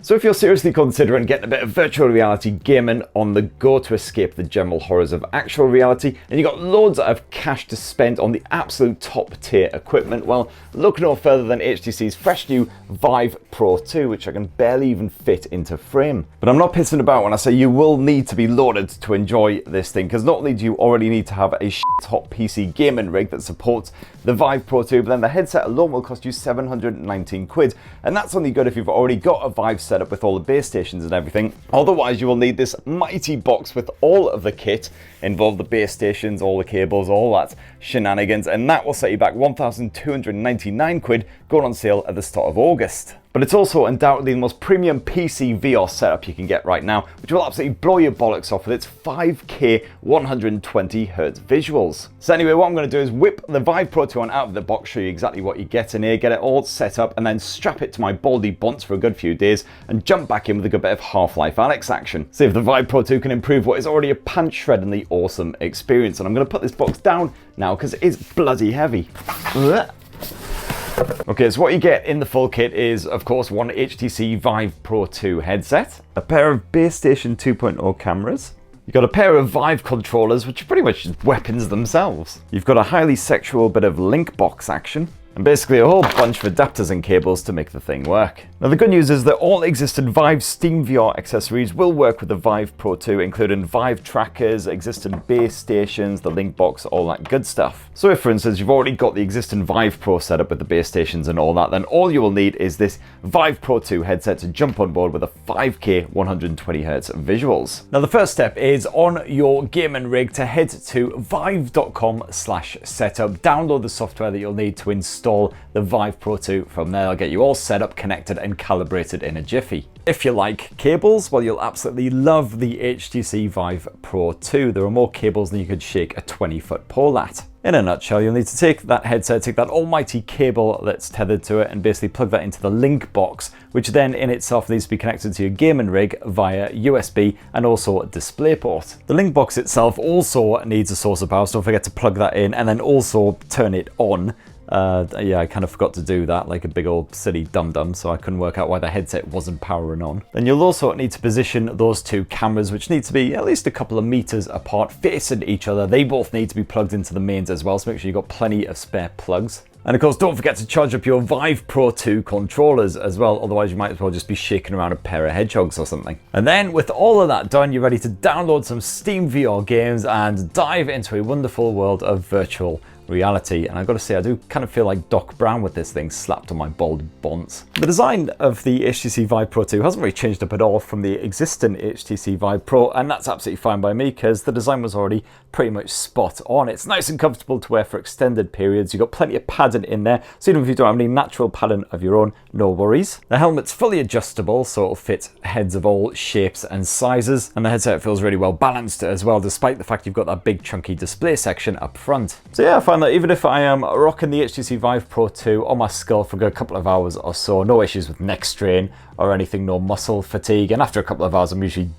So if you're seriously considering getting a bit of virtual reality gaming on the go to escape the general horrors of actual reality, and you've got loads of cash to spend on the absolute top tier equipment, well, look no further than HTC's fresh new Vive Pro 2, which I can barely even fit into frame. But I'm not pissing about when I say you will need to be loaded to enjoy this thing, because not only do you already need to have a hot PC gaming rig that supports the Vive Pro 2, but then the headset alone will cost you 719 quid, and that's only good if you've already got a Vive setup with all the base stations and everything. Otherwise, you will need this mighty box with all of the kit, involve the base stations, all the cables, all that shenanigans, and that will set you back 1,299 quid, going on sale at the start of August. But it's also undoubtedly the most premium PC VR setup you can get right now, which will absolutely blow your bollocks off with its 5K 120Hz visuals. So anyway, what I'm going to do is whip the Vive Pro 2 out of the box, show you exactly what you get in here, get it all set up, and then strap it to my baldy bonce for a good few days, and jump back in with a good bit of Half-Life Alyx action. See if the Vive Pro 2 can improve what is already a pants-shreddingly awesome experience. And I'm going to put this box down now because it is bloody heavy. Okay, so what you get in the full kit is, of course, one HTC Vive Pro 2 headset, a pair of base station 2.0 cameras, you've got a pair of Vive controllers, which are pretty much weapons themselves. You've got a highly sexual bit of link box action, and basically a whole bunch of adapters and cables to make the thing work. Now the good news is that all existing Vive Steam VR accessories will work with the Vive Pro 2, including Vive trackers, existing base stations, the link box, all that good stuff. So if, for instance, you've already got the existing Vive Pro set up with the base stations and all that, then all you will need is this Vive Pro 2 headset to jump on board with a 5K 120Hz visuals. Now the first step is on your gaming rig to head to vive.com/setup, download the software that you'll need to install the Vive Pro 2. From there, I'll get you all set up, connected and calibrated in a jiffy. If you like cables, well, you'll absolutely love the HTC Vive Pro 2. There are more cables than you could shake a 20-foot pole at. In a nutshell, you'll need to take that headset, take that almighty cable that's tethered to it, and basically plug that into the link box, which then in itself needs to be connected to your gaming rig via USB and also DisplayPort. The link box itself also needs a source of power, so don't forget to plug that in and then also turn it on. Yeah, I kind of forgot to do that, like a big old silly dum-dum, so I couldn't work out why the headset wasn't powering on. Then you'll also need to position those two cameras, which need to be at least a couple of meters apart, facing each other. They both need to be plugged into the mains as well, so make sure you've got plenty of spare plugs. And of course, don't forget to charge up your Vive Pro 2 controllers as well, otherwise you might as well just be shaking around a pair of hedgehogs or something. And then with all of that done, you're ready to download some Steam VR games and dive into a wonderful world of virtual reality. And I've got to say, I do kind of feel like Doc Brown with this thing slapped on my bald bonce. The design of the HTC Vive Pro 2 hasn't really changed up at all from the existing HTC Vive Pro, and that's absolutely fine by me because the design was already pretty much spot on. It's nice and comfortable to wear for extended periods. You've got plenty of padding in there, so even if you don't have any natural padding of your own, no worries. The helmet's fully adjustable, so it'll fit heads of all shapes and sizes, and the headset feels really well balanced as well, despite the fact you've got that big chunky display section up front. So yeah, I find that even if I am rocking the HTC Vive Pro 2 on my skull for a couple of hours or so, no issues with neck strain or anything, no muscle fatigue, and after a couple of hours I'm usually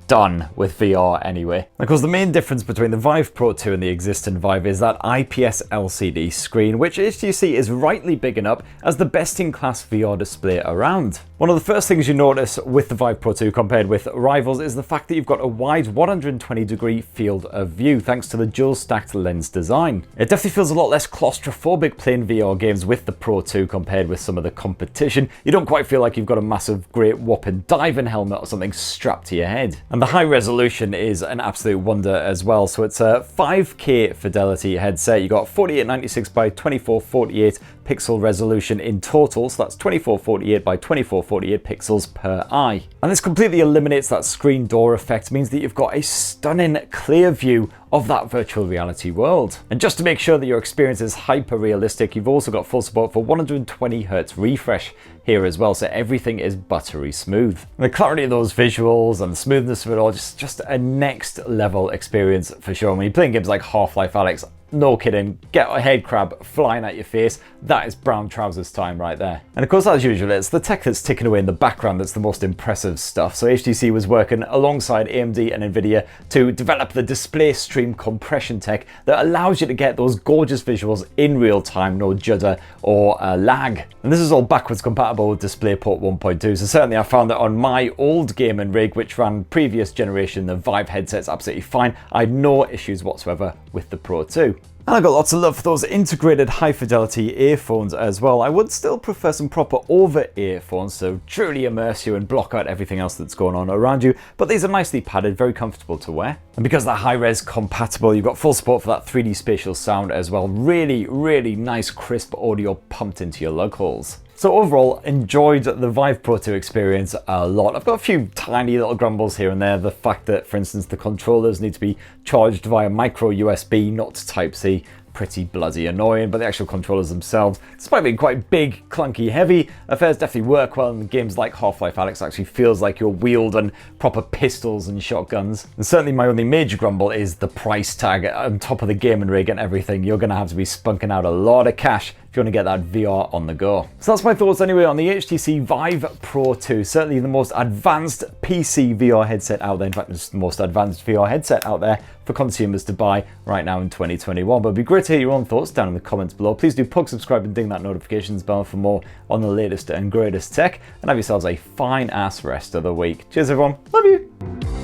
done with VR anyway. Of course, the main difference between the Vive Pro 2 and the existing Vive is that IPS LCD screen, which HTC is rightly bigging up as the best-in-class VR display around. One of the first things you notice with the Vive Pro 2 compared with rivals is the fact that you've got a wide 120-degree field of view thanks to the dual-stacked lens design. It definitely feels a lot less claustrophobic playing VR games with the Pro 2 compared with some of the competition. You don't quite feel like you've got a massive, great whopping diving helmet or something strapped to your head. And the high resolution is an absolute wonder as well. So it's a 5K fidelity headset. You got 4896 by 2448 pixel resolution in total, so that's 2448 by 2448 pixels per eye. And this completely eliminates that screen door effect, means that you've got a stunning clear view of that virtual reality world. And just to make sure that your experience is hyper realistic, you've also got full support for 120Hz refresh here as well, so everything is buttery smooth. And the clarity of those visuals and the smoothness of it all, just a next level experience for sure. When you're playing games like Half-Life Alyx, no kidding, get a head crab flying at your face. That is brown trousers time right there. And of course, as usual, it's the tech that's ticking away in the background that's the most impressive stuff. So HTC was working alongside AMD and Nvidia to develop the display stream compression tech that allows you to get those gorgeous visuals in real time, no judder or lag. And this is all backwards compatible with DisplayPort 1.2, so certainly I found that on my old gaming rig, which ran previous generation, the Vive headset's absolutely fine. I had no issues whatsoever with the Pro 2. And I got lots of love for those integrated high fidelity earphones as well. I would still prefer some proper over earphones, so truly immerse you and block out everything else that's going on around you. But these are nicely padded, very comfortable to wear. And because they're high res compatible, you've got full support for that 3D spatial sound as well. Really, really nice crisp audio pumped into your lug holes. So overall, enjoyed the Vive Pro 2 experience a lot. I've got a few tiny little grumbles here and there. The fact that, for instance, the controllers need to be charged via micro USB, not Type-C. Pretty bloody annoying, but the actual controllers themselves, despite being quite big, clunky, heavy, affairs definitely work well in games like Half-Life Alyx. Actually feels like you're wielding proper pistols and shotguns. And certainly my only major grumble is the price tag on top of the gaming rig and everything. You're going to have to be spunking out a lot of cash if you want to get that VR on the go. So that's my thoughts anyway on the HTC Vive Pro 2. Certainly the most advanced PC VR headset out there. In fact, it's the most advanced VR headset out there for consumers to buy right now in 2021. But it'd be great to hear your own thoughts down in the comments below. Please do plug, subscribe and ding that notifications bell for more on the latest and greatest tech. And have yourselves a fine ass rest of the week. Cheers everyone. Love you.